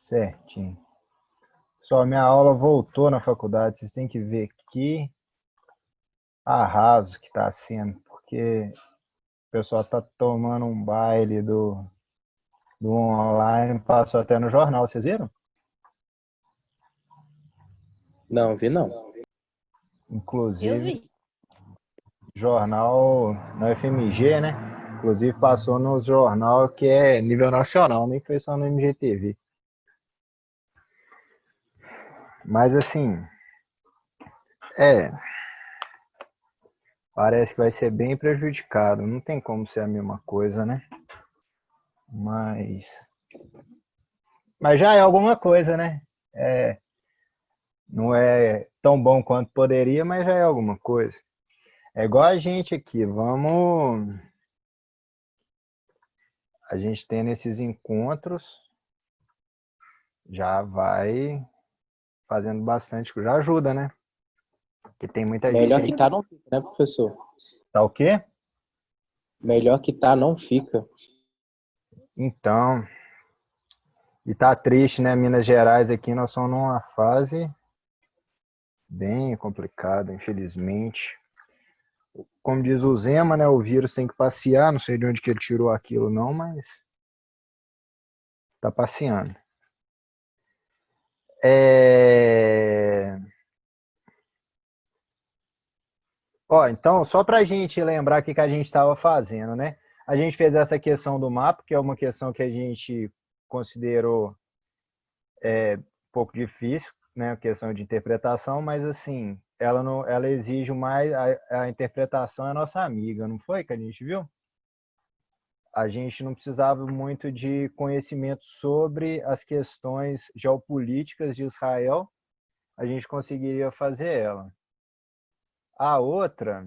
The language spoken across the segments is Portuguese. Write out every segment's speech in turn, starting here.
Certinho. Só minha aula voltou na faculdade. Vocês têm que ver que arraso que está sendo, porque o pessoal está tomando um baile do online, passou até no jornal, vocês viram? Não, vi não. Eu Inclusive, vi. jornal na FMG, né? Inclusive passou no jornal que é nível nacional, nem foi só no MGTV. Mas assim, é, parece que vai ser bem prejudicado. Não tem como ser a mesma coisa, né? Mas já é alguma coisa, né? Não é tão bom quanto poderia, mas já é alguma coisa. É igual a gente aqui, a gente tendo esses encontros, já vai fazendo bastante, já ajuda, né? Porque tem muita gente Melhor aí. que tá não fica, né, professor? Tá o quê? Melhor que tá não fica. Então, e tá triste, né? Minas Gerais aqui, nós somos numa fase bem complicada, infelizmente. Como diz o Zema, né? O vírus tem que passear, não sei de onde que ele tirou aquilo não, mas tá passeando. Ó, então, só para a gente lembrar o que a gente estava fazendo, né? A gente fez essa questão do mapa, que é uma questão que a gente considerou um pouco difícil, né? Questão de interpretação, mas assim, ela não, ela exige mais a interpretação é nossa amiga, não foi que a gente viu? A gente não precisava muito de conhecimento sobre as questões geopolíticas de Israel, a gente conseguiria fazer ela. A outra,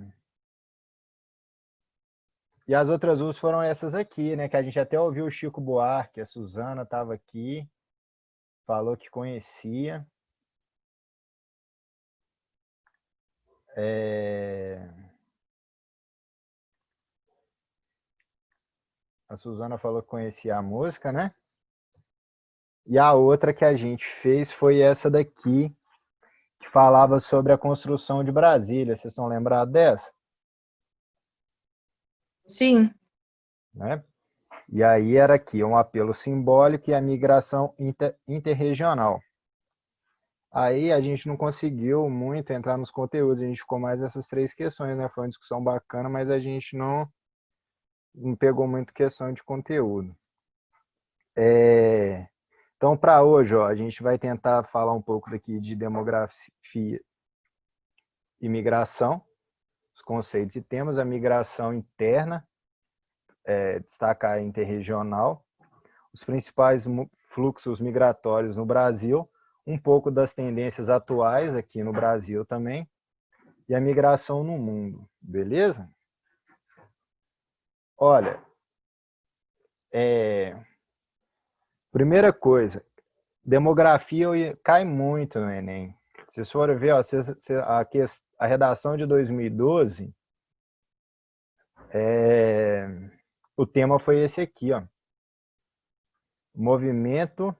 e as outras duas foram essas aqui, né? Que a gente até ouviu o Chico Buarque, a Suzana estava aqui, falou que conhecia. A Suzana falou que conhecia a música, né? E a outra que a gente fez foi essa daqui, que falava sobre a construção de Brasília. Vocês estão lembrados dessa? Sim. Né? E aí era aqui um apelo simbólico e a migração interregional. Aí a gente não conseguiu muito entrar nos conteúdos, a gente ficou mais essas três questões, né? Foi uma discussão bacana, mas a gente não pegou muito questão de conteúdo. Então, para hoje, ó, a gente vai tentar falar um pouco daqui de demografia e migração, os conceitos e temas, a migração interna, destacar a interregional, os principais fluxos migratórios no Brasil, um pouco das tendências atuais aqui no Brasil também, e a migração no mundo, beleza? Olha, primeira coisa, demografia cai muito no Enem. Se vocês forem ver, ó, a redação de 2012, o tema foi esse aqui, ó. Movimento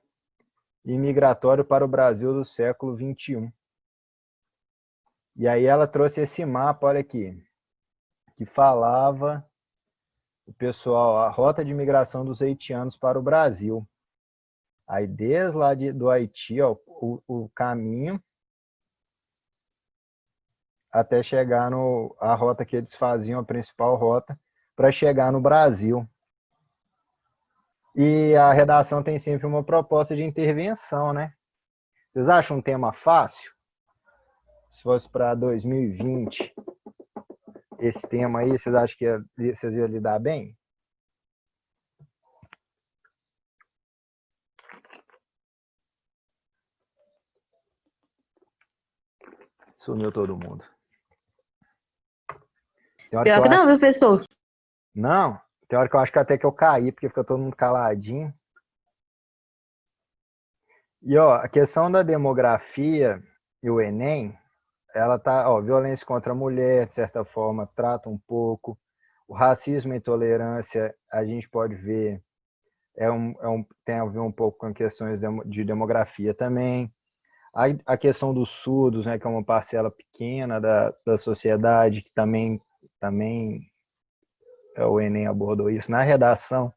imigratório para o Brasil do século XXI. E aí ela trouxe esse mapa, olha aqui, que falava o pessoal, a rota de migração dos haitianos para o Brasil. Aí desde lá do Haiti, ó, o caminho até chegar a rota que eles faziam, a principal rota, para chegar no Brasil. E a redação tem sempre uma proposta de intervenção, né? Vocês acham um tema fácil? Se fosse para 2020, esse tema aí, vocês acham que vocês iam lidar bem? Sumiu todo mundo. Pior que não, professor. Não, tem hora que eu acho que até que eu caí, porque fica todo mundo caladinho. E ó, a questão da demografia e o Enem, ela tá, ó, violência contra a mulher, de certa forma, trata um pouco. O racismo e intolerância, a gente pode ver tem a ver um pouco com questões de demografia também. A questão dos surdos, né, que é uma parcela pequena da sociedade, que também o Enem abordou isso na redação.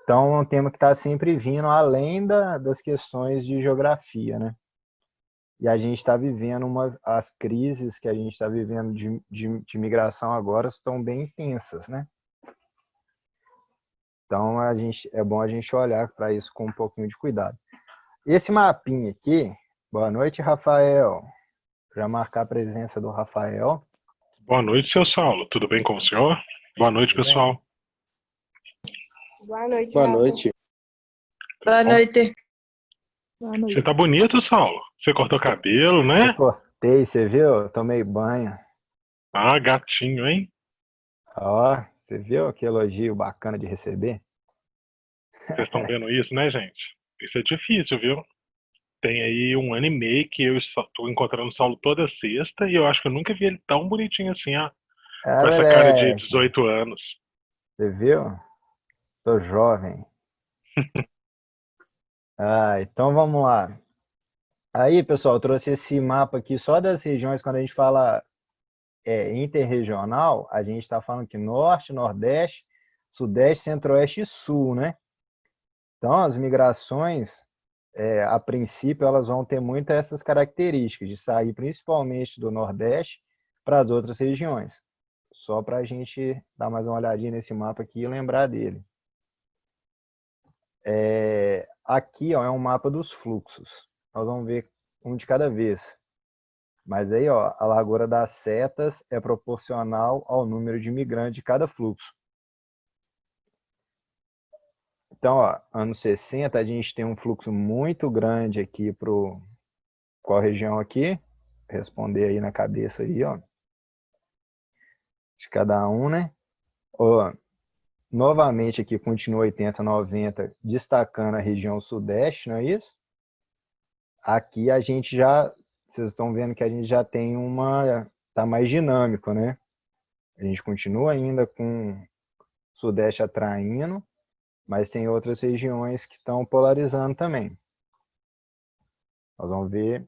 Então, é um tema que está sempre vindo além das questões de geografia, né? E a gente está vivendo as crises que a gente está vivendo de migração agora estão bem intensas, né? Então, é bom a gente olhar para isso com um pouquinho de cuidado. Esse mapinha aqui, boa noite, Rafael. Já marcar a presença do Rafael. Boa noite, seu Saulo. Tudo bem com o senhor? Boa noite, Tudo bem? pessoal. Boa noite, Boa Rafa. noite. Boa noite. Você tá bonito, Saulo. Você cortou cabelo, né? Eu cortei, você viu? Eu tomei banho. Ah, gatinho, hein? Ó, você viu que elogio bacana de receber? Vocês estão vendo isso, né, gente? Isso é difícil, viu? Tem aí 1 ano e meio que eu tô encontrando o Saulo toda sexta e eu acho que eu nunca vi ele tão bonitinho assim, ó, com essa cara de moleque, 18 anos. você viu? Tô jovem. Então vamos lá. Aí, pessoal, eu trouxe esse mapa aqui só das regiões. Quando a gente fala interregional, a gente está falando que norte, nordeste, sudeste, centro-oeste e sul, né? Então, as migrações, a princípio, elas vão ter muito essas características, de sair principalmente do nordeste para as outras regiões. Só para a gente dar mais uma olhadinha nesse mapa aqui e lembrar dele. Aqui, ó, é um mapa dos fluxos. Nós vamos ver um de cada vez. Mas aí, ó, a largura das setas é proporcional ao número de imigrantes de cada fluxo. Então, ó, anos 60, a gente tem um fluxo muito grande aqui para qual região aqui? Responder aí na cabeça aí, ó. De cada um, né? Ó, novamente aqui continua 80, 90, destacando a região sudeste, não é isso? Aqui a gente já, vocês estão vendo que a gente já tem tá mais dinâmico, né? A gente continua ainda com o sudeste atraindo, mas tem outras regiões que estão polarizando também. Nós vamos ver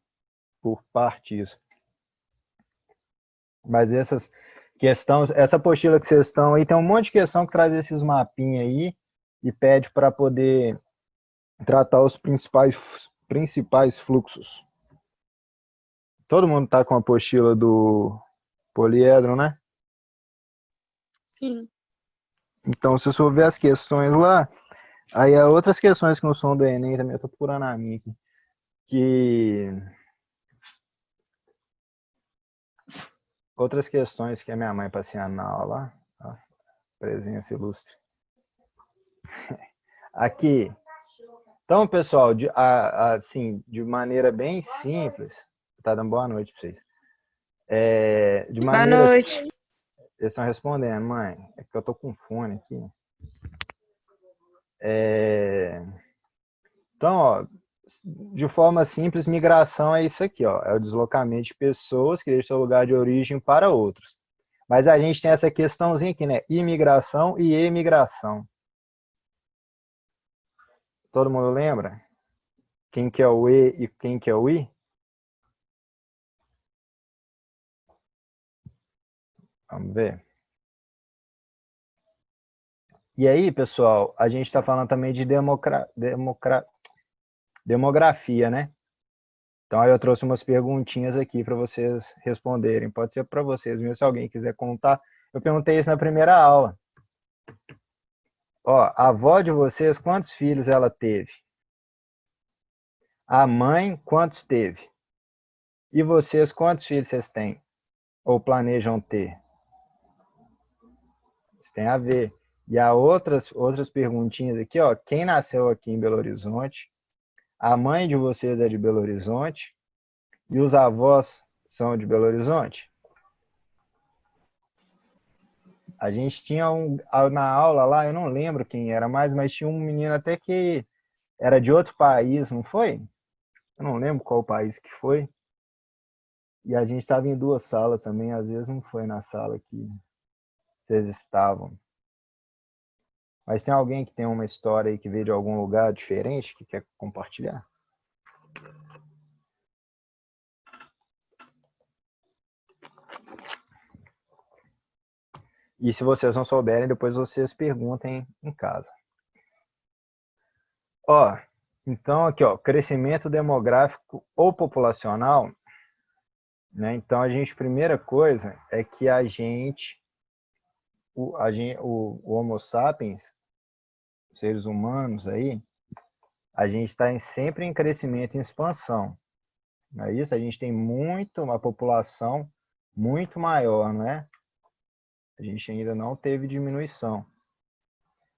por partes. Mas essa apostila que vocês estão aí, tem um monte de questão que traz esses mapinhas aí e pede para poder tratar os principais fluxos. Todo mundo está com a apostila do poliedro, né? Sim. Então, se você for ver as questões lá, aí há outras questões que não são do Enem também, eu estou procurando a minha aqui, que outras questões que a minha mãe passeia na aula, ó, presença ilustre. Aqui. Então, pessoal, assim, de maneira bem simples, tá dando boa noite para vocês. De Boa maneira, noite. eles estão respondendo, mãe. É que eu tô com fone aqui. Então, ó, de forma simples, migração é isso aqui, ó. É o deslocamento de pessoas que deixam seu lugar de origem para outros. Mas a gente tem essa questãozinha aqui, né? Imigração e emigração. Todo mundo lembra? Quem que é o E e quem que é o I? Vamos ver. E aí, pessoal, a gente está falando também de demografia, né? Então, aí eu trouxe umas perguntinhas aqui para vocês responderem. Pode ser para vocês mesmo, se alguém quiser contar. Eu perguntei isso na primeira aula. Ó, a avó de vocês, quantos filhos ela teve? A mãe, quantos teve? E vocês, quantos filhos vocês têm? Ou planejam ter? Isso tem a ver. E há outras perguntinhas aqui, ó. Quem nasceu aqui em Belo Horizonte? A mãe de vocês é de Belo Horizonte? E os avós são de Belo Horizonte? A gente tinha na aula lá, eu não lembro quem era mais, mas tinha um menino até que era de outro país, não foi? Eu não lembro qual país que foi. E a gente estava em duas salas também, às vezes não foi na sala que vocês estavam. Mas tem alguém que tem uma história aí que veio de algum lugar diferente que quer compartilhar? E se vocês não souberem, depois vocês perguntem em casa. Ó, então aqui, ó, crescimento demográfico ou populacional, né? Então primeira coisa é que o Homo sapiens, seres humanos aí, a gente está sempre em crescimento e expansão. Não é isso? A gente tem uma população muito maior, não é? A gente ainda não teve diminuição.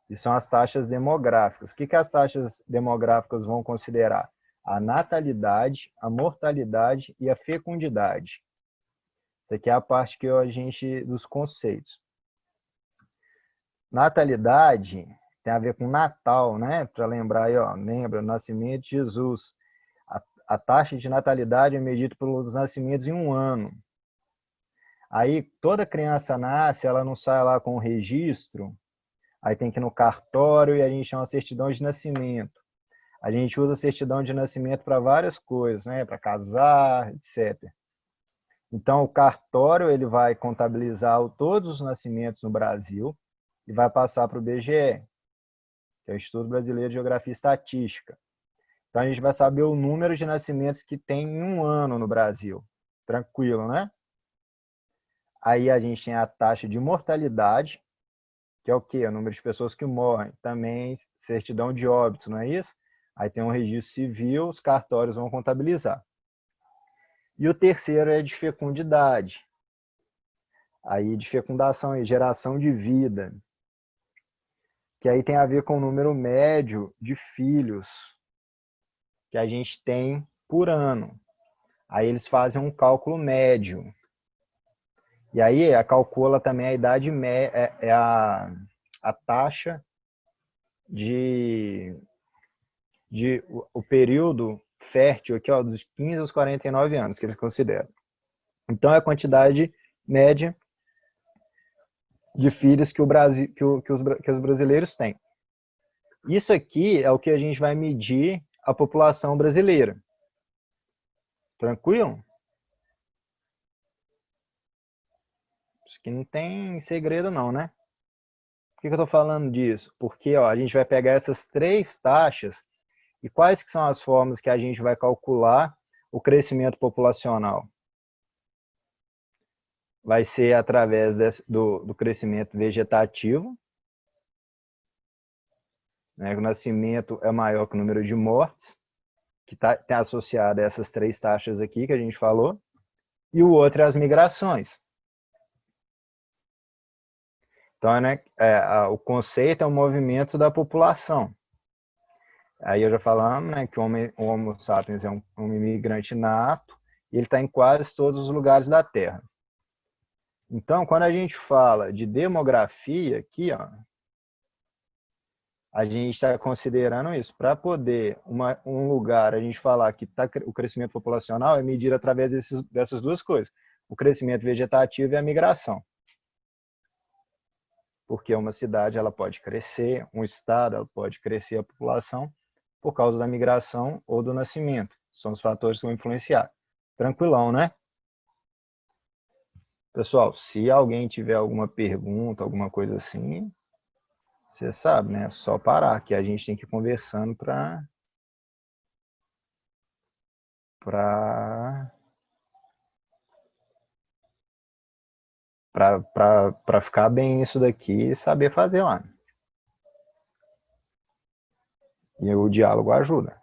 E são as taxas demográficas. O que as taxas demográficas vão considerar? A natalidade, a mortalidade e a fecundidade. Isso aqui é a parte que dos conceitos. Natalidade tem a ver com Natal, né? Para lembrar aí, ó, lembra, o nascimento de Jesus. A taxa de natalidade é medida pelos nascimentos em um ano. Aí toda criança nasce, ela não sai lá com o registro, aí tem que ir no cartório e a gente chama a certidão de nascimento. A gente usa a certidão de nascimento para várias coisas, né? Para casar, etc. Então o cartório ele vai contabilizar todos os nascimentos no Brasil e vai passar para o IBGE, que é o Instituto Brasileiro de Geografia e Estatística. Então a gente vai saber o número de nascimentos que tem em um ano no Brasil. Tranquilo, né? Aí a gente tem a taxa de mortalidade, que é o quê? O número de pessoas que morrem. Também certidão de óbitos, não é isso? Aí tem um registro civil, os cartórios vão contabilizar. E o terceiro é de fecundidade. Aí de fecundação e geração de vida, que aí tem a ver com o número médio de filhos que a gente tem por ano. Aí eles fazem um cálculo médio. E aí calcula também a idade média, a taxa o período fértil aqui, ó, dos 15 aos 49 anos que eles consideram. Então é a quantidade média de filhos que os brasileiros têm. Isso aqui é o que a gente vai medir a população brasileira. Tranquilo? Isso aqui não tem segredo não, né? Por que eu estou falando disso? Porque ó, a gente vai pegar essas três taxas e quais que são as formas que a gente vai calcular o crescimento populacional? Vai ser através do crescimento vegetativo, né? O nascimento é maior que o número de mortes, que está associado a essas três taxas aqui que a gente falou, e o outro é as migrações. Então, né, o conceito é o movimento da população. Aí eu já falamos, né, que o Homo sapiens é um imigrante nato, e ele está em quase todos os lugares da Terra. Então, quando a gente fala de demografia aqui, ó, a gente está considerando isso. Para poder um lugar, a gente falar que o crescimento populacional é medido através dessas duas coisas. O crescimento vegetativo e a migração. Porque uma cidade ela pode crescer, um estado ela pode crescer a população por causa da migração ou do nascimento. São os fatores que vão influenciar. Tranquilão, né? Pessoal, se alguém tiver alguma pergunta, alguma coisa assim, você sabe, né? É só parar, que a gente tem que ir conversando para ficar bem isso daqui e saber fazer lá. E o diálogo ajuda.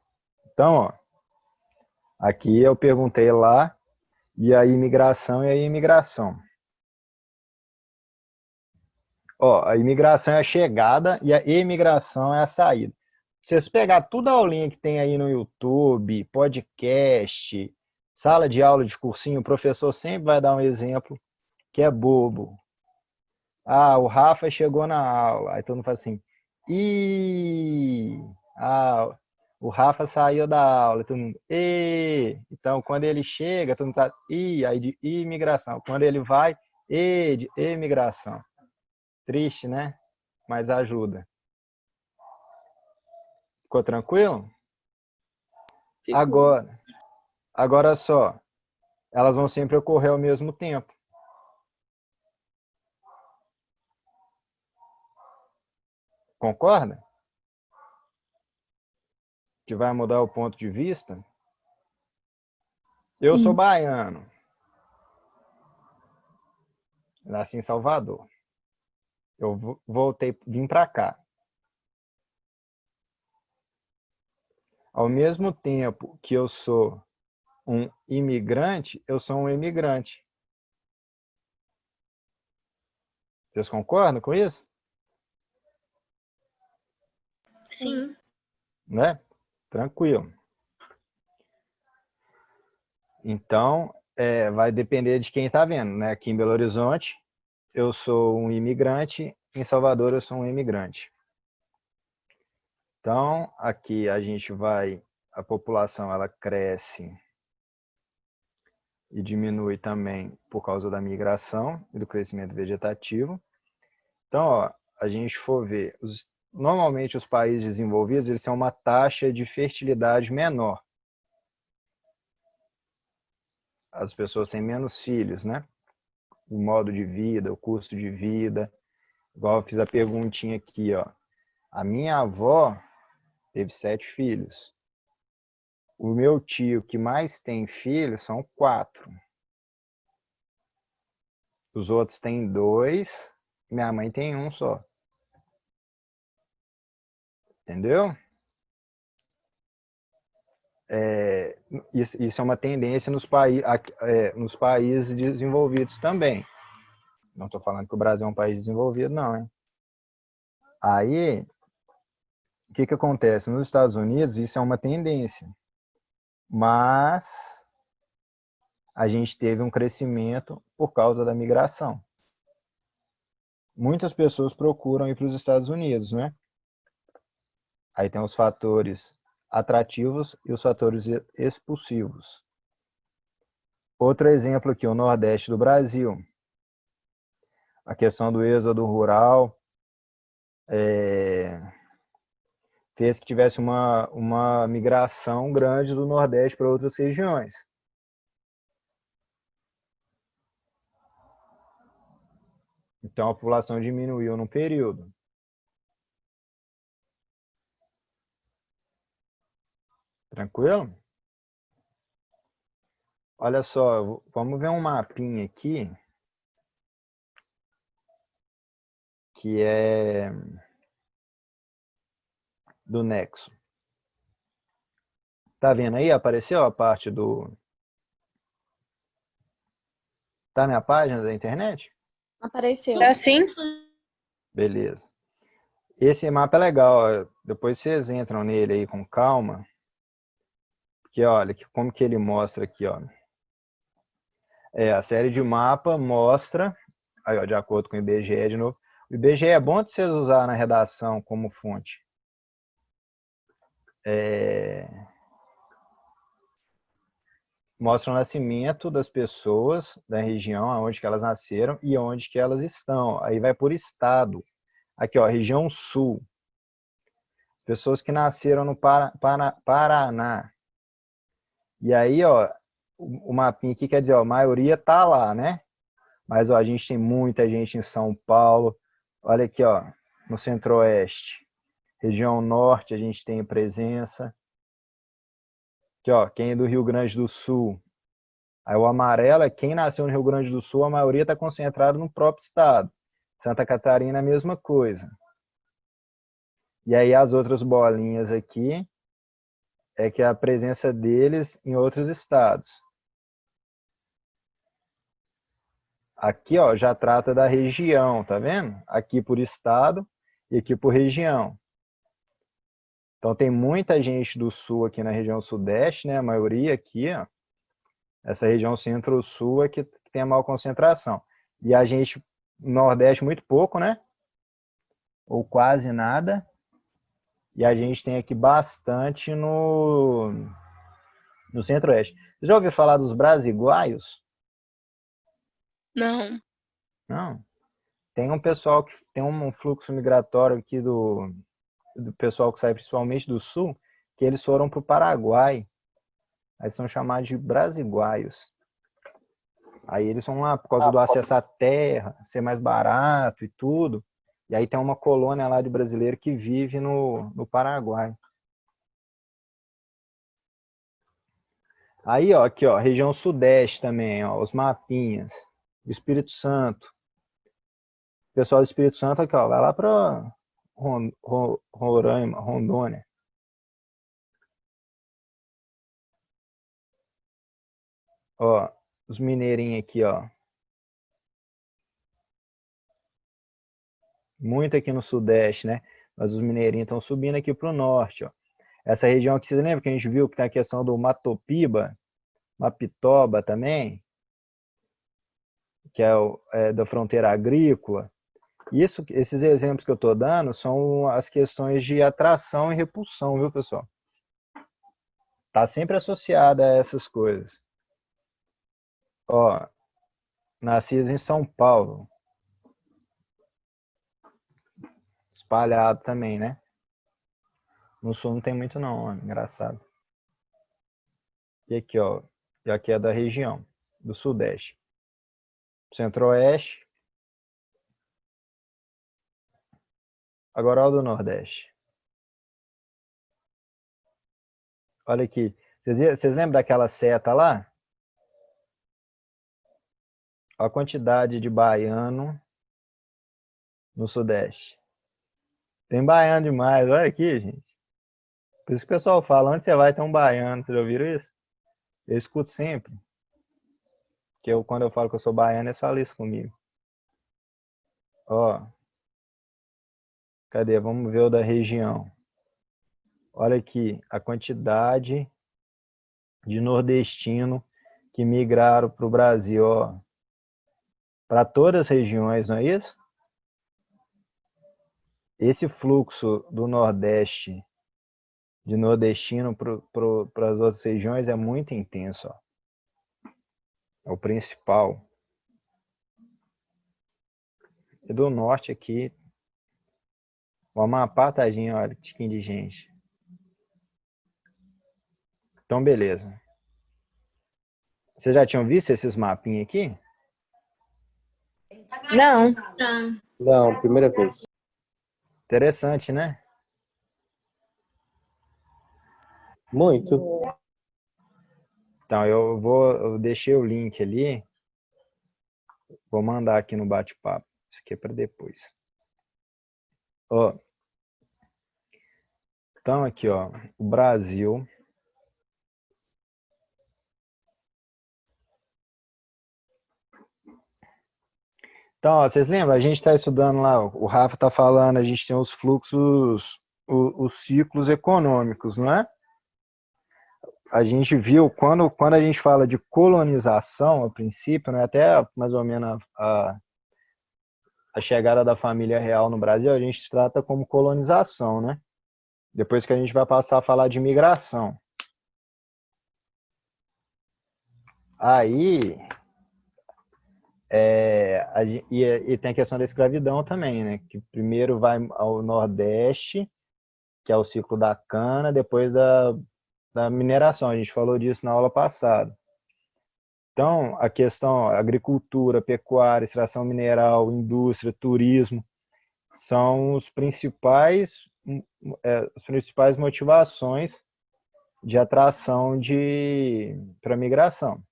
Então, ó, aqui eu perguntei lá, e a imigração e a imigração. Ó, a imigração é a chegada e a emigração é a saída. Se vocês pegar toda a aulinha que tem aí no YouTube, podcast, sala de aula de cursinho, o professor sempre vai dar um exemplo que é bobo. Ah, o Rafa chegou na aula. Aí todo mundo fala assim, o Rafa saiu da aula. Todo mundo, então, quando ele chega, todo mundo tá, aí de imigração. Quando ele vai, de emigração. Triste, né? Mas ajuda. Ficou tranquilo? Ficou. Agora só, elas vão sempre ocorrer ao mesmo tempo. Concorda? Que vai mudar o ponto de vista? Eu sou baiano. Nasci em Salvador. Eu vim para cá. Ao mesmo tempo que eu sou um imigrante, eu sou um imigrante. Vocês concordam com isso? Sim. Né? Tranquilo. Então, vai depender de quem está vendo, né? Aqui em Belo Horizonte, eu sou um imigrante. Em Salvador, eu sou um imigrante. Então, aqui a população ela cresce e diminui também por causa da migração e do crescimento vegetativo. Então, ó, a gente for ver, normalmente os países desenvolvidos eles têm uma taxa de fertilidade menor. As pessoas têm menos filhos, né? O modo de vida, o custo de vida. Igual eu fiz a perguntinha aqui, ó. A minha avó teve 7 filhos. O meu tio que mais tem filhos são 4. Os outros têm 2. Minha mãe tem 1 só. Entendeu? Isso é uma tendência nos países desenvolvidos também. Não estou falando que o Brasil é um país desenvolvido, não, hein? Aí, o que acontece? Nos Estados Unidos, isso é uma tendência. Mas a gente teve um crescimento por causa da migração. Muitas pessoas procuram ir para os Estados Unidos, né? Aí tem os fatores atrativos e os fatores expulsivos. Outro exemplo aqui, o Nordeste do Brasil. A questão do êxodo rural fez que tivesse uma migração grande do Nordeste para outras regiões. Então a população diminuiu no período. Tranquilo? Olha só, vamos ver um mapinha aqui que é do Nexo. Tá vendo aí? Apareceu a parte do... Tá na página da internet? Apareceu. É assim? Beleza. Esse mapa é legal, ó. Depois vocês entram nele aí com calma. Porque olha, como que ele mostra aqui, ó. A série de mapa mostra, aí, ó, de acordo com o IBGE de novo. O IBGE é bom de vocês usar na redação como fonte. Mostra o nascimento das pessoas da região, onde que elas nasceram e onde que elas estão. Aí vai por estado. Aqui, ó, região sul. Pessoas que nasceram no Paraná. E aí, ó, o mapinha aqui quer dizer, ó, a maioria tá lá, né? Mas ó, a gente tem muita gente em São Paulo. Olha aqui, ó, no Centro-Oeste. Região Norte, a gente tem presença. Aqui, ó, quem é do Rio Grande do Sul. Aí o amarelo é quem nasceu no Rio Grande do Sul, a maioria está concentrada no próprio estado. Santa Catarina, a mesma coisa. E aí as outras bolinhas aqui é que é a presença deles em outros estados. Aqui, ó, já trata da região, tá vendo? Aqui por estado e aqui por região. Então tem muita gente do sul aqui na região sudeste, né? A maioria aqui, ó. Essa região centro-sul é que tem a maior concentração. E a gente, nordeste, muito pouco, né? Ou quase nada. E a gente tem aqui bastante no centro-oeste. Você já ouviu falar dos brasiguaios? Não. Não. Tem um pessoal que tem um fluxo migratório aqui do pessoal que sai principalmente do sul, que eles foram para o Paraguai. Aí são chamados de brasiguaios. Aí eles vão lá por causa do acesso à terra, ser mais barato e tudo. E aí tem uma colônia lá de brasileiro que vive no Paraguai. Aí, ó, aqui, ó, região sudeste também, ó, os mapinhas. Espírito Santo. O pessoal do Espírito Santo aqui, ó, vai lá para Roraima, Rondônia. Ó, os mineirinhos aqui, ó. Muito aqui no sudeste, né? Mas os mineirinhos estão subindo aqui para o norte, ó. Essa região aqui, você lembra que a gente viu que tem a questão do Matopiba, Mapitoba também, que é da fronteira agrícola. Esses exemplos que eu estou dando são as questões de atração e repulsão, viu, pessoal? Está sempre associada a essas coisas. Ó, nascidos em São Paulo. Espalhado também, né? No sul não tem muito não, ó, engraçado. E aqui, ó, e aqui é da região, do sudeste. Centro-oeste. Agora, ó, do nordeste. Olha aqui. Vocês lembram daquela seta lá? Olha a quantidade de baiano no sudeste. Tem baiano demais, olha aqui, gente. Por isso que o pessoal fala, onde você vai ter um baiano, vocês já ouviram isso? Eu escuto sempre. Que quando eu falo que eu sou baiano, eles falam isso comigo. Ó. Cadê? Vamos ver o da região. Olha aqui, a quantidade de nordestino que migraram para o Brasil, ó. Para todas as regiões, não é isso? Esse fluxo do Nordeste, de nordestino para as outras regiões é muito intenso, ó. É o principal. E do norte aqui, o Amapá, tadinho, olha, tiquinho de gente. Então, beleza. Vocês já tinham visto esses mapinhas aqui? Não. Não, primeira vez. Interessante, né? Muito. Então, eu deixei o link ali. Vou mandar aqui no bate-papo. Isso aqui é para depois. Ó. Então, aqui, ó, o Brasil. Então, ó, vocês lembram? A gente está estudando lá, o Rafa está falando, a gente tem os fluxos, os ciclos econômicos, não é? A gente viu, quando a gente fala de colonização, a princípio, né, até mais ou menos a chegada da família real no Brasil, a gente trata como colonização, né? Depois que a gente vai passar a falar de migração. Aí, e tem a questão da escravidão também, né? Que primeiro vai ao Nordeste, que é o ciclo da cana, depois da mineração. A gente falou disso na aula passada. Então, a questão agricultura, pecuária, extração mineral, indústria, turismo, são as principais motivações de atração para migração.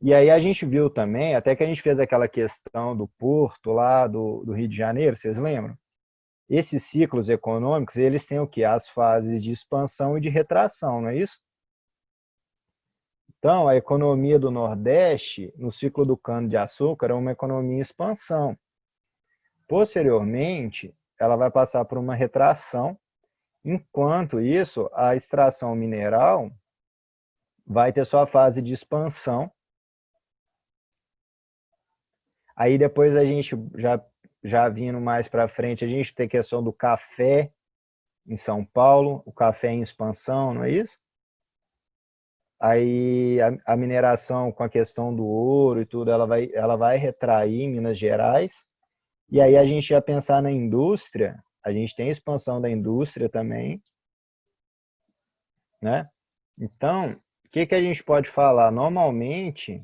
E aí a gente viu também, até que a gente fez aquela questão do porto lá do Rio de Janeiro, vocês lembram? Esses ciclos econômicos, eles têm o quê? As fases de expansão e de retração, não é isso? Então, a economia do Nordeste, no ciclo do cana-de-açúcar, é uma economia em expansão. Posteriormente, ela vai passar por uma retração, enquanto isso, a extração mineral vai ter sua fase de expansão. Aí depois a gente já vindo mais para frente, a gente tem a questão do café em São Paulo, o café em expansão, não é isso? Aí a mineração com a questão do ouro e tudo, ela vai retrair em Minas Gerais. E aí a gente ia pensar na indústria, a gente tem a expansão da indústria também, né? Então, o que a gente pode falar? Normalmente,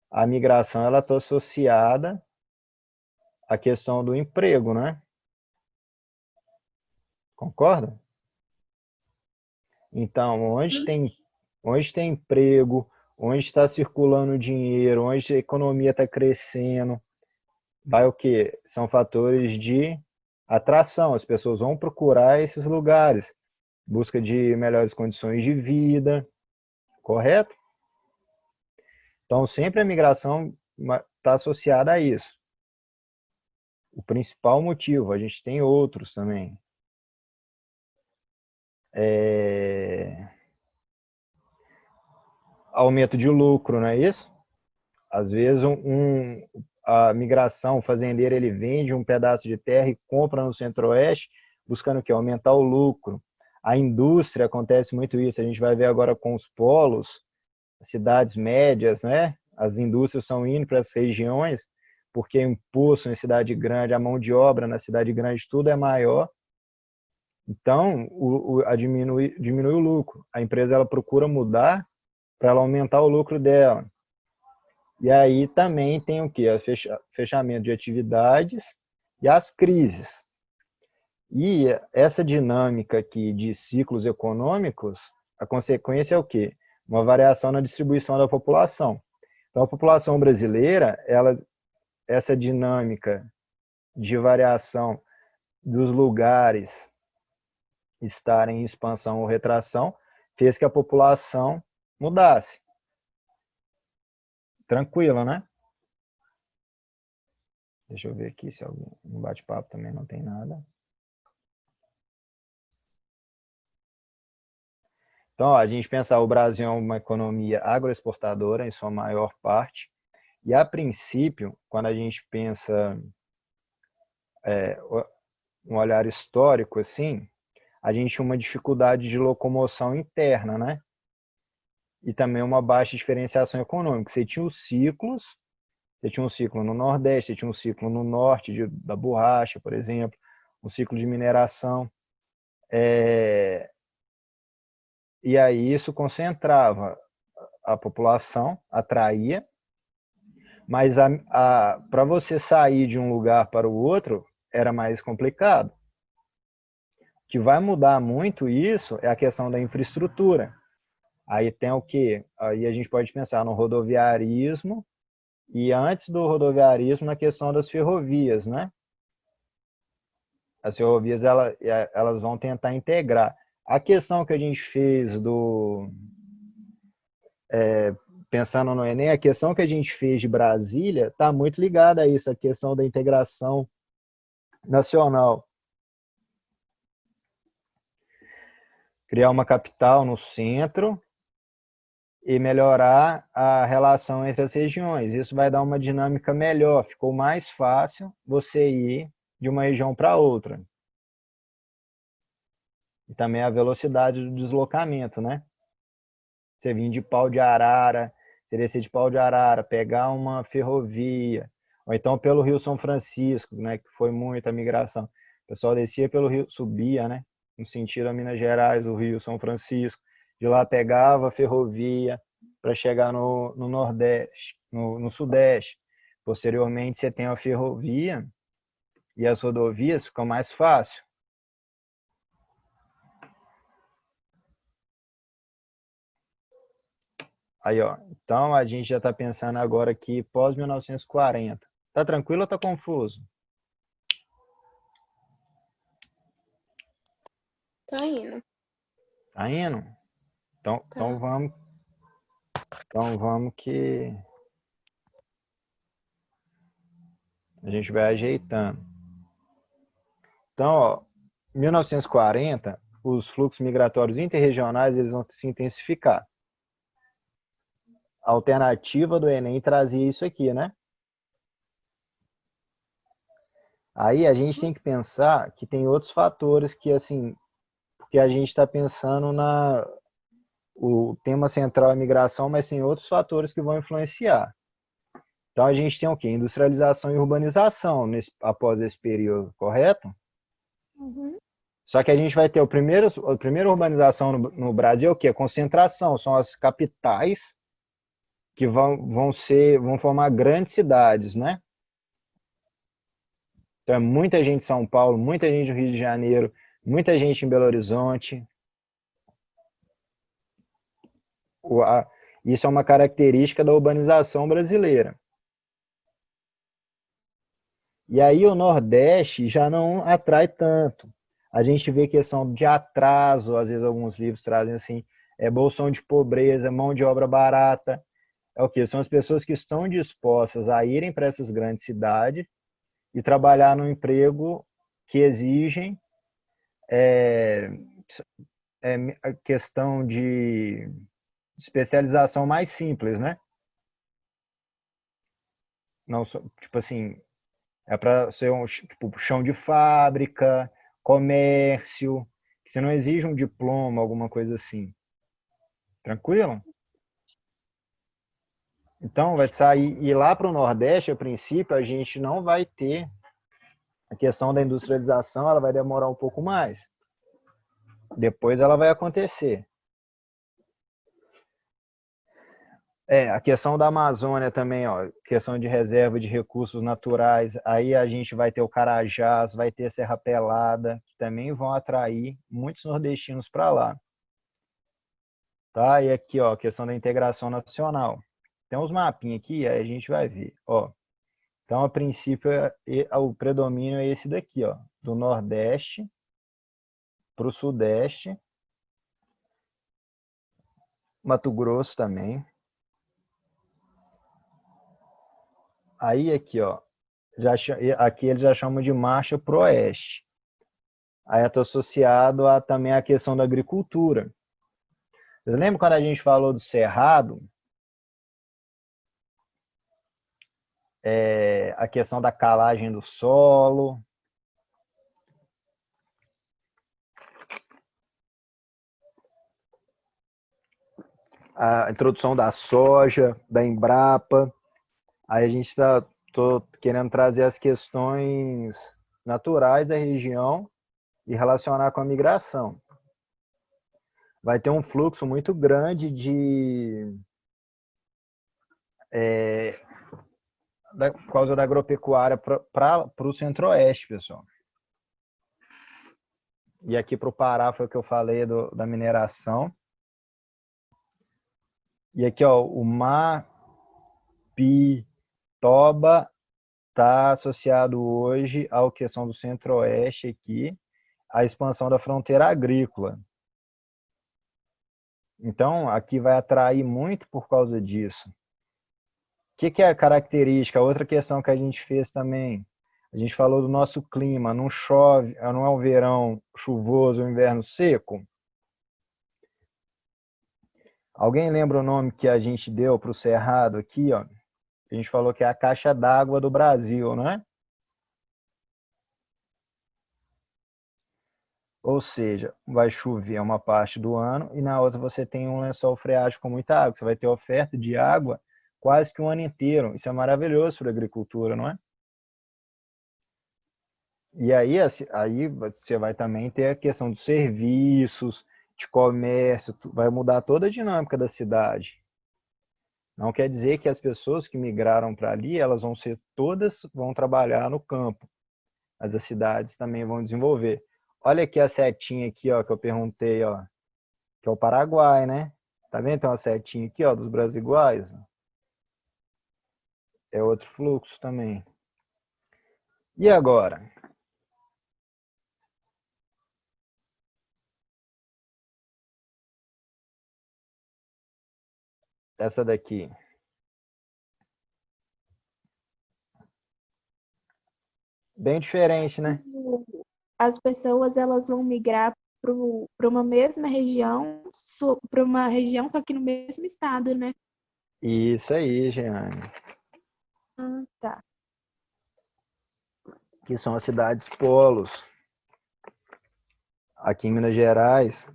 a migração ela está associada à questão do emprego, né? Concorda? Então, onde tem emprego, onde está circulando dinheiro, onde a economia está crescendo, vai o quê? São fatores de atração. As pessoas vão procurar esses lugares, busca de melhores condições de vida, correto? Então, sempre a migração está associada a isso. O principal motivo, a gente tem outros também. Aumento de lucro, não é isso? Às vezes a migração, o fazendeiro, ele vende um pedaço de terra e compra no Centro-Oeste, buscando o quê? Aumentar o lucro. A indústria, acontece muito isso, a gente vai ver agora com os polos, as cidades médias, né? As indústrias estão indo para as regiões, porque o imposto em cidade grande, a mão de obra na cidade grande, tudo é maior. Então, diminui o lucro. A empresa ela procura mudar para ela aumentar o lucro dela. E aí também tem o quê? O fechamento de atividades e as crises. E essa dinâmica aqui de ciclos econômicos, a consequência é o quê? Uma variação na distribuição da população. Então, a população brasileira, essa dinâmica de variação dos lugares estarem em expansão ou retração, fez que a população mudasse. Tranquilo, né? Deixa eu ver aqui se alguém no bate-papo também não tem nada. Então, ó, a gente pensar o Brasil é uma economia agroexportadora em sua maior parte. E, a princípio, quando a gente pensa um olhar histórico, assim, a gente tinha uma dificuldade de locomoção interna, né? E também uma baixa diferenciação econômica. Você tinha os ciclos, você tinha um ciclo no Nordeste, você tinha um ciclo no Norte da borracha, por exemplo, um ciclo de mineração. E aí isso concentrava a população, atraía, mas para você sair de um lugar para o outro era mais complicado. O que vai mudar muito isso é a questão da infraestrutura. Aí tem o quê? Aí a gente pode pensar no rodoviarismo e antes do rodoviarismo na questão das ferrovias, né? As ferrovias elas vão tentar integrar. A questão que a gente fez pensando no Enem, a questão que a gente fez de Brasília está muito ligada a isso, a questão da integração nacional. Criar uma capital no centro e melhorar a relação entre as regiões. Isso vai dar uma dinâmica melhor. Ficou mais fácil você ir de uma região para outra. E também a velocidade do deslocamento, né? Você vir de Pau de Arara, você descer de Pau de Arara, pegar uma ferrovia, ou então pelo Rio São Francisco, né? Que foi muita migração. O pessoal descia pelo Rio, subia, né? No sentido a Minas Gerais, o Rio São Francisco. De lá pegava a ferrovia para chegar no Nordeste, no Sudeste. Posteriormente, você tem a ferrovia e as rodovias ficam mais fácil. Aí, ó. Então, a gente já está pensando agora aqui pós-1940. Tá tranquilo ou tá confuso? Tá indo. Tá indo? Então vamos que a gente vai ajeitando. Então, ó, 1940, os fluxos migratórios interregionais eles vão se intensificar. A alternativa do Enem trazia isso aqui, né? Aí a gente tem que pensar que tem outros fatores que, assim, porque a gente está pensando o tema central é migração, mas tem outros fatores que vão influenciar. Então a gente tem o quê? Industrialização e urbanização após esse período, correto? Uhum. Só que a gente vai ter a primeira urbanização no Brasil, que é concentração, são as capitais que vão formar grandes cidades, né? Então é muita gente em São Paulo, muita gente no Rio de Janeiro, muita gente em Belo Horizonte. Isso é uma característica da urbanização brasileira. E aí o Nordeste já não atrai tanto. A gente vê questão de atraso, às vezes alguns livros trazem assim, bolsão de pobreza, mão de obra barata. É o quê? São as pessoas que estão dispostas a irem para essas grandes cidades e trabalhar no emprego que exigem a questão de especialização mais simples, né? Não, tipo assim, é para ser um tipo, chão de fábrica, comércio, que você não exige um diploma, alguma coisa assim. Tranquilo? Então, vai sair. E lá para o Nordeste, a princípio, a gente não vai ter a questão da industrialização, ela vai demorar um pouco mais. Depois ela vai acontecer. A questão da Amazônia também, ó, questão de reserva de recursos naturais, aí a gente vai ter o Carajás, vai ter Serra Pelada, que também vão atrair muitos nordestinos para lá. Tá? E aqui, ó, a questão da integração nacional. Tem uns mapinhas aqui, aí a gente vai ver, ó. Então, a princípio, o predomínio é esse daqui, ó, do Nordeste para o Sudeste, Mato Grosso também. Aí aqui, ó, aqui eles já chamam de marcha pro oeste. Aí está associado também a questão da agricultura. Vocês lembram quando a gente falou do cerrado? A questão da calagem do solo. A introdução da soja, da Embrapa. Aí a gente está querendo trazer as questões naturais da região e relacionar com a migração. Vai ter um fluxo muito grande por causa da agropecuária para o centro-oeste, pessoal. E aqui para o Pará foi o que eu falei da mineração. E aqui, ó, o Mapitoba está associado hoje à questão do centro-oeste aqui, a expansão da fronteira agrícola. Então, aqui vai atrair muito por causa disso. O que é a característica? Outra questão que a gente fez também. A gente falou do nosso clima. Não chove, não é um verão chuvoso, um inverno seco. Alguém lembra o nome que a gente deu para o cerrado aqui, ó? A gente falou que é a caixa d'água do Brasil, não é? Ou seja, vai chover uma parte do ano e na outra você tem um lençol freático com muita água. Você vai ter oferta de água quase que um ano inteiro. Isso é maravilhoso para a agricultura, não é? E aí você vai também ter a questão dos serviços, de comércio, vai mudar toda a dinâmica da cidade. Não quer dizer que as pessoas que migraram para ali, elas vão trabalhar no campo, mas as cidades também vão desenvolver. Olha aqui a setinha aqui, ó, que eu perguntei, ó, que é o Paraguai, né? Tá vendo? Tem uma setinha aqui, ó, dos brasiguaios. É outro fluxo também. E agora? Essa daqui. Bem diferente, né? As pessoas elas vão migrar para uma mesma região, para uma região só que no mesmo estado, né? Isso aí, Jeane. Tá. Que são as cidades polos. Aqui em Minas Gerais,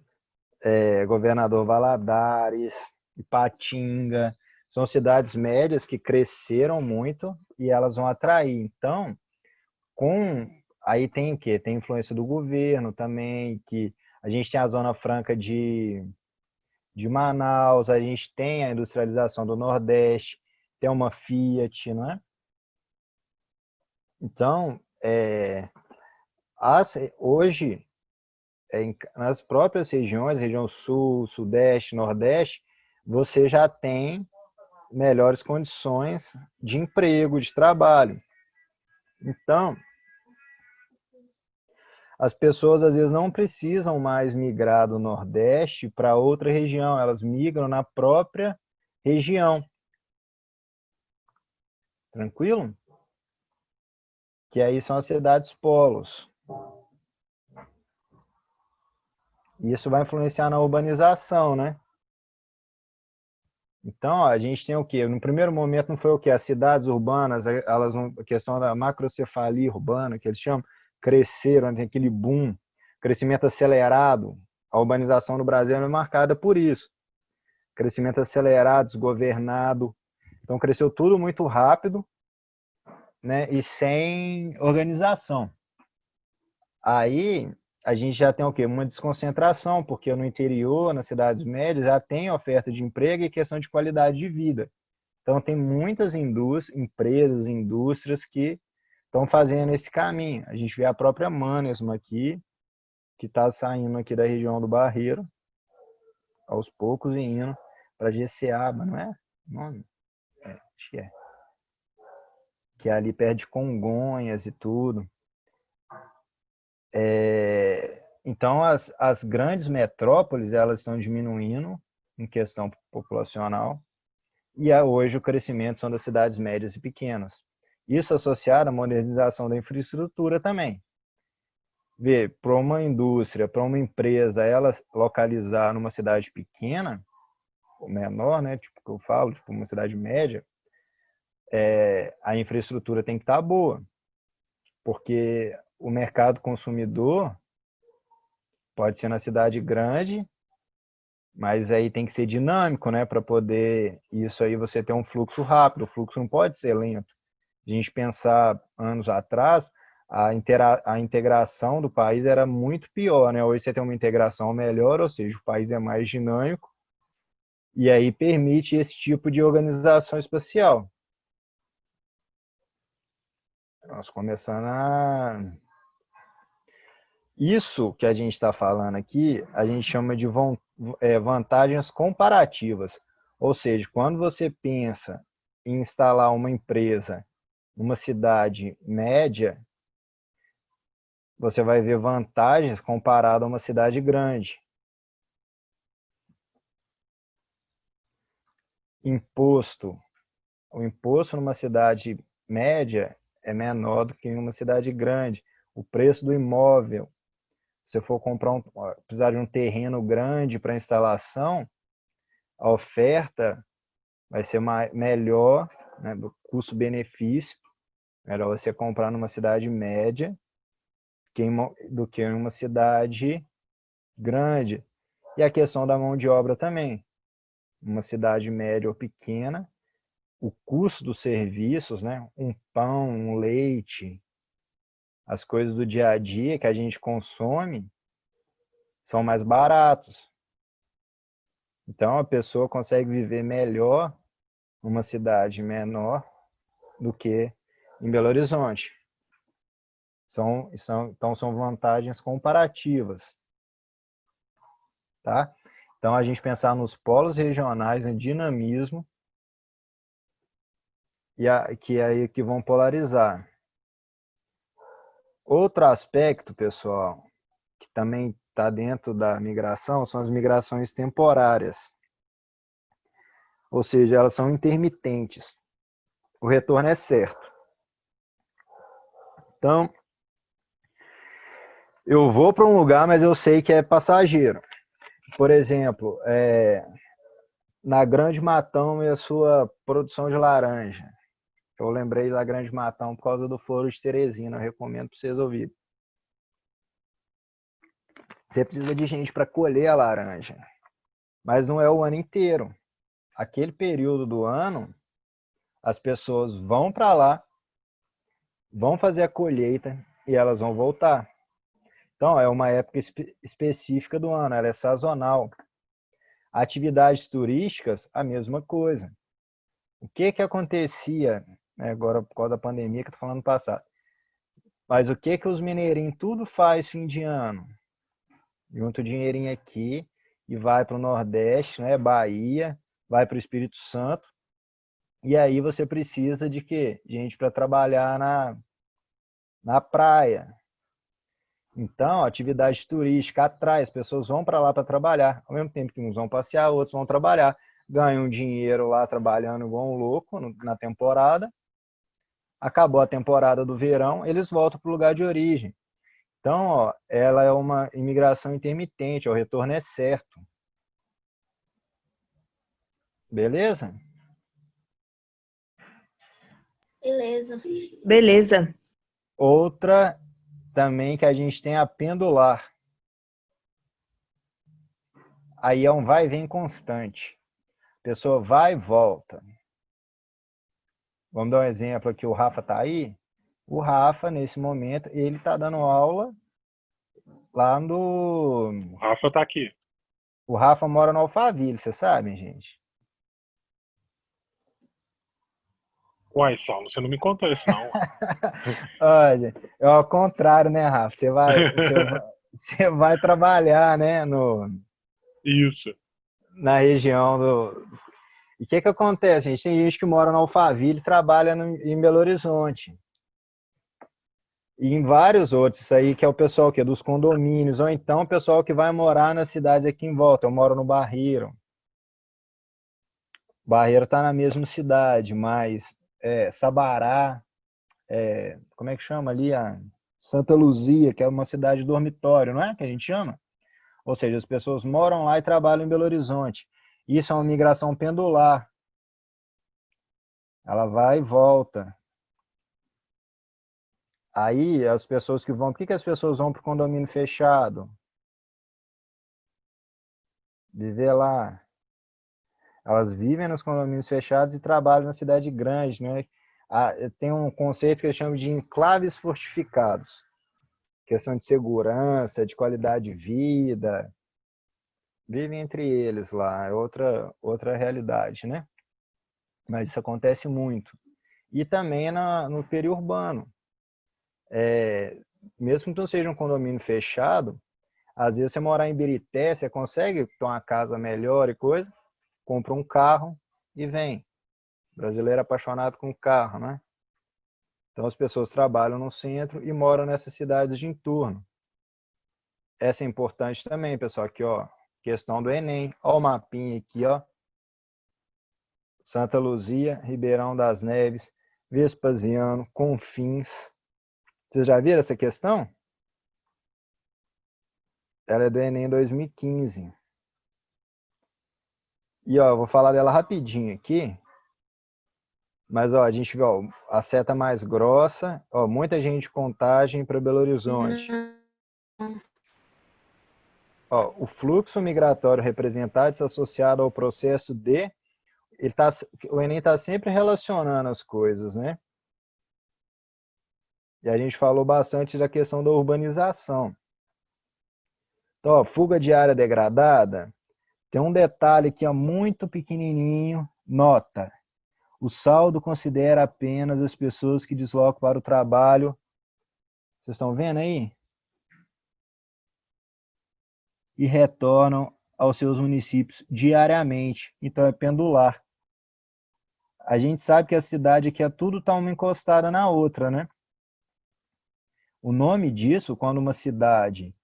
Governador Valadares, Ipatinga, são cidades médias que cresceram muito e elas vão atrair. Então, com aí tem o quê? Tem influência do governo também, que a gente tem a Zona Franca de Manaus, a gente tem a industrialização do Nordeste, tem uma Fiat, não é? Então, hoje, nas próprias regiões, região Sul, Sudeste, Nordeste, você já tem melhores condições de emprego, de trabalho. Então, as pessoas às vezes não precisam mais migrar do Nordeste para outra região, elas migram na própria região. Tranquilo? Que aí são as cidades polos. Isso vai influenciar na urbanização, né? Então, ó, a gente tem o quê? No primeiro momento não foi o quê? As cidades urbanas, elas a questão da macrocefalia urbana, que eles chamam, cresceram, tem aquele boom, crescimento acelerado. A urbanização no Brasil é marcada por isso. Crescimento acelerado, desgovernado. Então, cresceu tudo muito rápido, né? E sem organização. Aí, a gente já tem o quê? Uma desconcentração, porque no interior, nas cidades médias, já tem oferta de emprego e questão de qualidade de vida. Então, tem muitas empresas, indústrias que estão fazendo esse caminho. A gente vê a própria Manesma aqui, que está saindo aqui da região do Barreiro, aos poucos e indo para GCA, não é? Nome? Acho que é. Que é ali perto de Congonhas e tudo. Então, as grandes metrópoles, elas estão diminuindo em questão populacional, e hoje o crescimento são das cidades médias e pequenas. Isso associado à modernização da infraestrutura também. Ver, para uma indústria, para uma empresa, ela localizar numa cidade pequena, ou menor, né, tipo que eu falo, tipo uma cidade média, a infraestrutura tem que estar boa, porque o mercado consumidor pode ser na cidade grande, mas aí tem que ser dinâmico, né, para poder isso aí você ter um fluxo rápido. O fluxo não pode ser lento. A gente pensar anos atrás, a integração do país era muito pior, né? Hoje você tem uma integração melhor, ou seja, o país é mais dinâmico e aí permite esse tipo de organização espacial. Nós começando a... Isso que a gente está falando aqui, a gente chama de vantagens comparativas. Ou seja, quando você pensa em instalar uma empresa numa cidade média, você vai ver vantagens comparado a uma cidade grande. Imposto. O imposto numa cidade média é menor do que em uma cidade grande. O preço do imóvel, se for comprar precisar de um terreno grande para instalação, a oferta vai ser melhor, né, do custo-benefício, melhor você comprar numa cidade média do que em uma cidade grande. E a questão da mão de obra também. Uma cidade média ou pequena, o custo dos serviços, né, um pão, um leite, as coisas do dia a dia que a gente consome, são mais baratos. Então, a pessoa consegue viver melhor numa cidade menor do que em Belo Horizonte. Então, são vantagens comparativas. Tá? Então, a gente pensar nos polos regionais, no dinamismo, que é aí que vão polarizar. Outro aspecto, pessoal, que também está dentro da migração, são as migrações temporárias. Ou seja, elas são intermitentes. O retorno é certo. Então, eu vou para um lugar, mas eu sei que é passageiro. Por exemplo, na Grande Matão e a sua produção de laranja. Eu lembrei da Grande Matão por causa do Foro de Teresina. Eu recomendo para vocês ouvirem. Você precisa de gente para colher a laranja. Mas não é o ano inteiro. Aquele período do ano, as pessoas vão para lá, vão fazer a colheita, e elas vão voltar. Então, é uma época específica do ano, ela é sazonal. Atividades turísticas, a mesma coisa. O que acontecia, né, agora por causa da pandemia que eu tô falando no passado, mas o que os mineirinhos tudo faz fim de ano? Junta o dinheirinho aqui e vai para o Nordeste, né, Bahia, vai para o Espírito Santo, e aí você precisa de quê? Gente para trabalhar na praia. Então, a atividade turística atrai, as pessoas vão para lá para trabalhar, ao mesmo tempo que uns vão passear, outros vão trabalhar, ganham dinheiro lá trabalhando igual um louco na temporada. Acabou a temporada do verão, eles voltam para o lugar de origem. Então, ó, ela é uma imigração intermitente, o retorno é certo. Beleza? Beleza. Beleza. Outra também que a gente tem a pendular. Aí é um vai e vem constante. A pessoa vai e volta. Vamos dar um exemplo aqui, o Rafa tá aí. O Rafa, nesse momento, ele tá dando aula lá no... O Rafa tá aqui. O Rafa mora no Alphaville, vocês sabem, gente? Uai, Saulo, você não me contou isso, não. Olha, é ao contrário, né, Rafa? Você vai trabalhar, né, Isso. na região do... E o que acontece, gente? Tem gente que mora no Alphaville e trabalha em Belo Horizonte. E em vários outros, isso aí que é o pessoal que é dos condomínios, ou então o pessoal que vai morar nas cidades aqui em volta. Eu moro no Barreiro. Barreiro está na mesma cidade, mas Sabará, como é que chama ali? A Santa Luzia, que é uma cidade dormitório, não é que a gente chama? Ou seja, as pessoas moram lá e trabalham em Belo Horizonte. Isso é uma migração pendular. Ela vai e volta. Aí as pessoas que vão... Por que as pessoas vão para o condomínio fechado? Viver lá. Elas vivem nos condomínios fechados e trabalham na cidade grande, né? Tem um conceito que eles chamam de enclaves fortificados. Questão de segurança, de qualidade de vida. Vivem entre eles lá, é outra realidade, né? Mas isso acontece muito. E também no periurbano. Mesmo que não seja um condomínio fechado, às vezes você morar em Birité, você consegue ter uma casa melhor e coisa, compra um carro e vem. O brasileiro é apaixonado com carro, né? Então as pessoas trabalham no centro e moram nessas cidades de entorno. Essa é importante também, pessoal. Aqui, ó, questão do Enem. Ó o mapinha aqui, ó. Santa Luzia, Ribeirão das Neves, Vespasiano, Confins. Vocês já viram essa questão? Ela é do Enem 2015. E ó, eu vou falar dela rapidinho aqui. Mas ó, a gente vê ó, a seta mais grossa, ó, muita gente de Contagem para Belo Horizonte. Ó, o fluxo migratório representado associado ao processo de... o Enem está sempre relacionando as coisas, né? E a gente falou bastante da questão da urbanização. Então, ó, fuga de área degradada, tem um detalhe aqui ó, muito pequenininho, nota. O saldo considera apenas as pessoas que deslocam para o trabalho. Vocês estão vendo aí? E retornam aos seus municípios diariamente. Então é pendular. A gente sabe que a cidade aqui é tudo tá uma encostada na outra, né? O nome disso, quando uma cidade,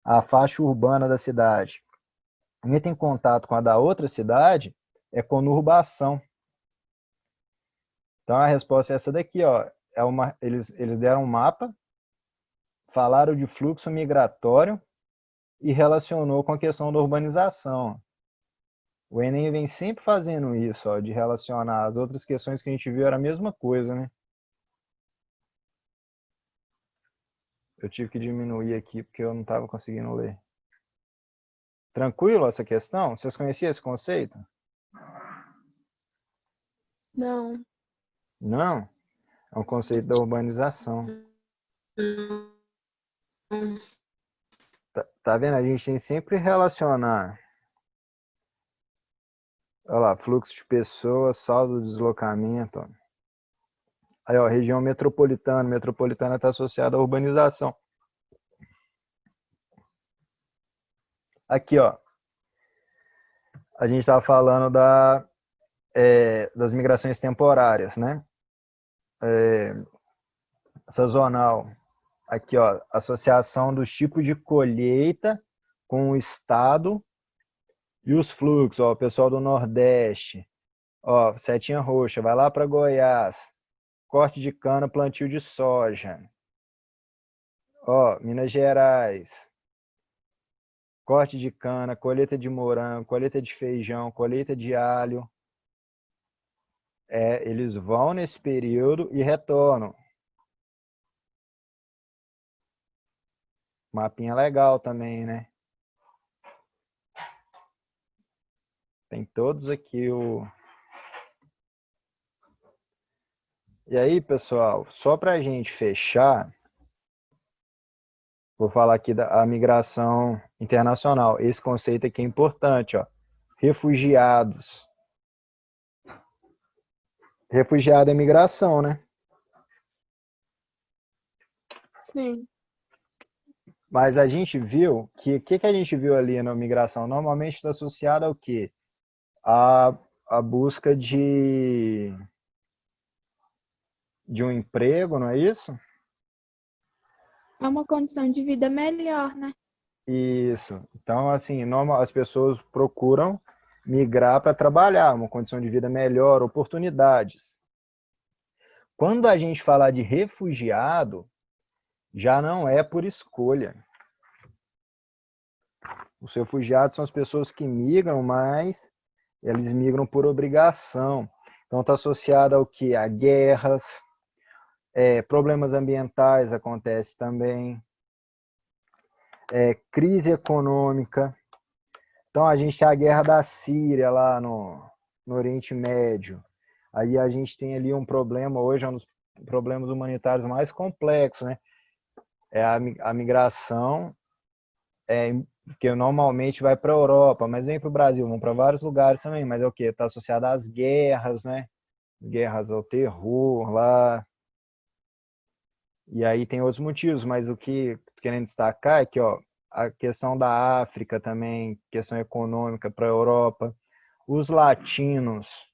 a faixa urbana da cidade, entra em contato com a da outra cidade, é conurbação. Então a resposta é essa daqui, ó. Eles deram um mapa, falaram de fluxo migratório e relacionou com a questão da urbanização. O Enem vem sempre fazendo isso, ó, de relacionar as outras questões que a gente viu, era a mesma coisa, né? Eu tive que diminuir aqui porque eu não estava conseguindo ler. Tranquilo essa questão? Vocês conheciam esse conceito? Não. Não? É um conceito da urbanização. Hum, Tá vendo? A gente tem que sempre relacionar. Olha lá, fluxo de pessoas, saldo de deslocamento. Ó. Aí, ó, região metropolitana. Metropolitana está associada à urbanização. Aqui, ó. A gente estava falando das migrações temporárias, né? Sazonal. Aqui, ó, associação dos tipos de colheita com o estado e os fluxos, ó, o pessoal do Nordeste, ó, setinha roxa, vai lá para Goiás, corte de cana, plantio de soja, ó, Minas Gerais, corte de cana, colheita de morango, colheita de feijão, colheita de alho, eles vão nesse período e retornam. Mapinha legal também, né? Tem todos aqui E aí, pessoal, só para a gente fechar, vou falar aqui da migração internacional. Esse conceito aqui é importante, ó. Refugiados. Refugiado é migração, né? Sim. Mas a gente viu que o que a gente viu ali na migração normalmente está associado ao quê? A busca de um emprego, não é isso? É uma condição de vida melhor, né? Isso. Então, assim, as pessoas procuram migrar para trabalhar, uma condição de vida melhor, oportunidades. Quando a gente fala de refugiado, já não é por escolha. Os refugiados são as pessoas que migram, mas eles migram por obrigação. Então está associado ao que? A guerras, problemas ambientais acontecem também, crise econômica. Então a gente tem a guerra da Síria lá no Oriente Médio. Aí a gente tem ali um problema, hoje é um dos problemas humanitários mais complexos, né? É a migração, que normalmente vai para a Europa, mas vem para o Brasil, vão para vários lugares também, mas é o quê? Está associado às guerras, né? Guerras ao terror lá. E aí tem outros motivos, mas o que querendo destacar é que, ó, a questão da África também, questão econômica para a Europa, os latinos,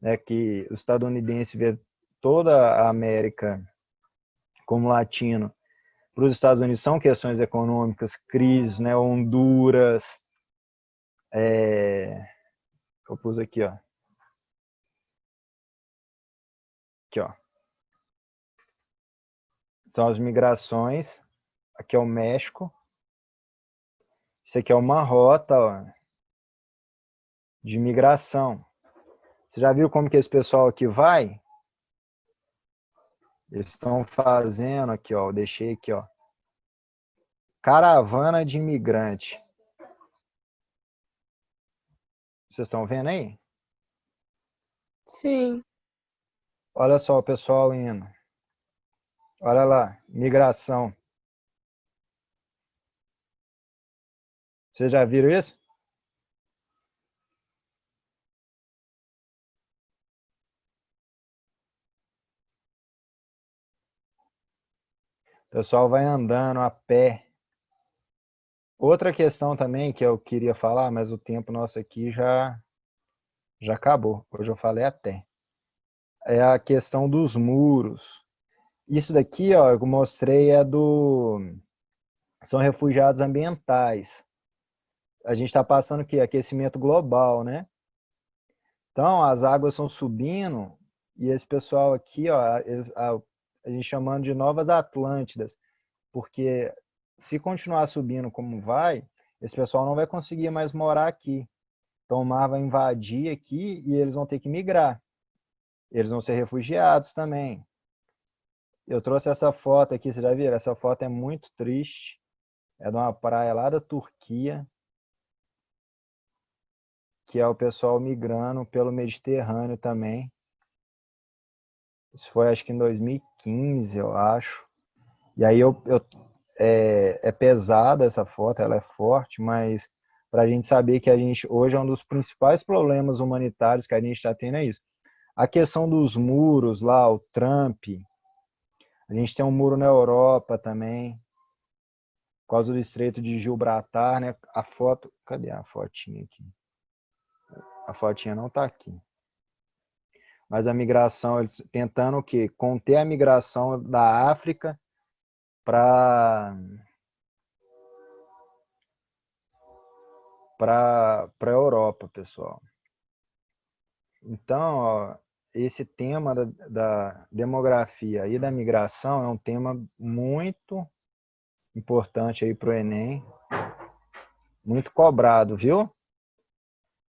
né, que o estadunidense vê toda a América como latino, para os Estados Unidos são questões econômicas, crises, né, Honduras, eu pus aqui, ó. Aqui, ó. São as migrações. Aqui é o México. Isso aqui é uma rota, ó, de migração. Você já viu como que esse pessoal aqui vai? Eles estão fazendo aqui, ó. Eu deixei aqui, ó. Caravana de imigrante. Vocês estão vendo aí? Sim. Olha só o pessoal indo. Olha lá, migração. Vocês já viram isso? O pessoal vai andando a pé. Outra questão também que eu queria falar, mas o tempo nosso aqui já acabou. Hoje eu falei até. É a questão dos muros. Isso daqui, ó, eu mostrei são refugiados ambientais. A gente está passando aqui aquecimento global, né? Então as águas estão subindo e esse pessoal aqui, ó, a gente chamando de novas Atlântidas, porque se continuar subindo como vai, esse pessoal não vai conseguir mais morar aqui. Então o mar vai invadir aqui e eles vão ter que migrar. Eles vão ser refugiados também. Eu trouxe essa foto aqui, vocês já viram? Essa foto é muito triste. É de uma praia lá da Turquia, que é o pessoal migrando pelo Mediterrâneo também. Isso foi acho que em 2015, eu acho. E aí é pesada essa foto, ela é forte, mas para a gente saber que a gente hoje é um dos principais problemas humanitários que a gente está tendo é isso. A questão dos muros lá, o Trump, a gente tem um muro na Europa também, por causa do Estreito de Gibraltar, né? A foto, cadê a fotinha aqui? A fotinha não está aqui. Mas a migração, eles tentando o quê? Conter a migração da África para a Europa, pessoal. Então, ó, esse tema da demografia e da migração é um tema muito importante aí para o Enem, muito cobrado, viu?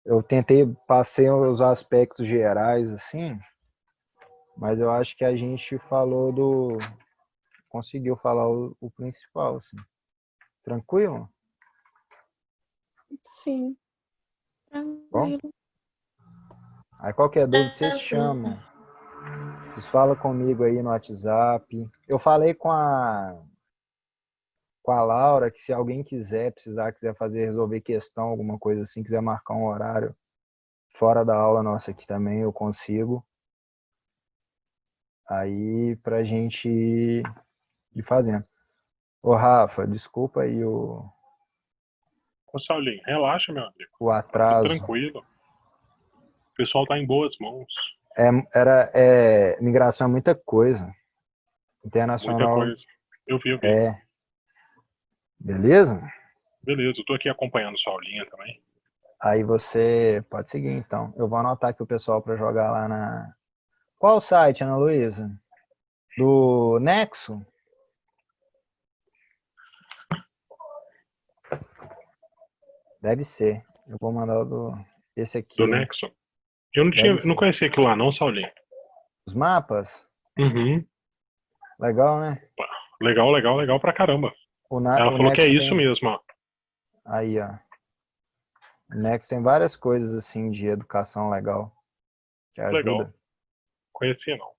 Eu passei os aspectos gerais assim, mas eu acho que a gente conseguiu falar o principal, assim. Tranquilo? Sim, Bom? tranquilo. Aí qualquer dúvida, vocês Tranquilo. chamam. Vocês falam comigo aí no WhatsApp. Eu falei com a Laura que se alguém quiser fazer, resolver questão, alguma coisa assim, quiser marcar um horário fora da aula nossa aqui também, eu consigo. Aí pra gente ir fazendo. Ô Rafa, desculpa aí Ô, Saulinho, relaxa, meu amigo. o Tá tudo atraso. tranquilo. O pessoal tá em boas mãos. Migração é muita coisa. Muita Internacional coisa. Eu vi. beleza? Beleza, eu tô aqui acompanhando o Saulinha também. Aí você pode seguir então. Eu vou anotar aqui o pessoal para jogar lá na. Qual o site, Ana Luísa? Do Nexo? Deve ser. Eu vou mandar esse aqui, Do né? Nexo. Eu Deve não ser. conhecia aquilo lá não, Saulinho. Os mapas? Uhum. Legal, né? Legal, legal, legal pra caramba. Ela O falou que é Nexo isso tem. mesmo, ó. Aí, ó. O Nexo tem várias coisas assim de educação legal que Legal. ajuda. Conhecia não.